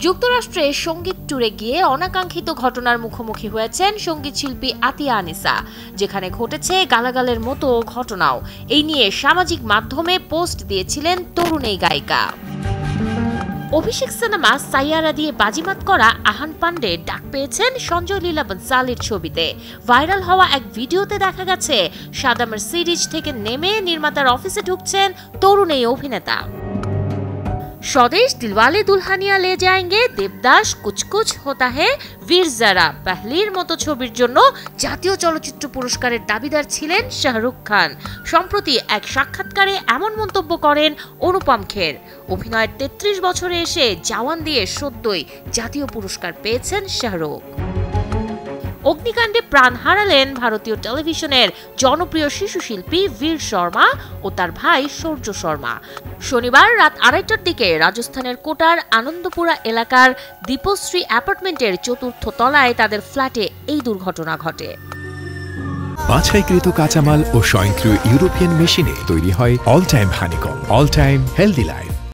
যুক্তরাষ্ট্রে সঙ্গীত ট্যুরে গিয়ে অনাকাঙ্ক্ষিত ঘটনার মুখোমুখি হয়েছেন সঙ্গীত শিল্পী আতিয়া আনিসা, যেখানে ঘটেছে গালাগালের মতো ঘটনাও। এই নিয়ে সামাজিক মাধ্যমে পোস্ট দিয়েছিলেন তরুণ এই গায়িকা। অভিষেক সিনেমা সাইয়ারা দিয়ে বাজিমাত করা আহান পান্ডে ডাক পেয়েছেন সঞ্জয় লীলা বনসালির ছবিতে। ভাইরাল হওয়া এক ভিডিওতে দেখা গেছে সাদা মার্সিডিজ থেকে নেমে নির্মাতার অফিসে ঢুকছেন তরুণ এই অভিনেতা। স্বদেশ, দিলওয়ালে দুলহানিয়া লে যায়েঙ্গে, দেবদাস, কুছ কুছ হোতা হে, বীর জারা পেহলির মতো ছবির জন্য জাতীয় চলচ্চিত্র পুরস্কারের দাবিদার ছিলেন শাহরুখ খান। সম্প্রতি এক সাক্ষাৎকারে এমন মন্তব্য করেন অনুপম খের। অভিনয়ের ৩৩ বছরে এসে জওয়ান দিয়ে সদ্যই জাতীয় পুরস্কার পেয়েছেন শাহরুখ। অগ্নিকাণ্ডে প্রাণ হারালেন ভারতীয় টেলিভিশনের জনপ্রিয় শিশু শিল্পী বীর শর্মা ও তার ভাই সূর্য শর্মা। শনিবার রাত ২:৩০টার দিকে রাজস্থানের কোটার আনন্দপুরা এলাকার দীপশ্রী অ্যাপার্টমেন্টের ৪র্থ তলায় তাদের ফ্ল্যাটে এই দুর্ঘটনা ঘটে। বাছাইকৃত কাঁচামাল ও স্বয়ংক্রিয় ইউরোপিয়ান মেশিনে তৈরি হয় all time honeycomb, all time healthy life.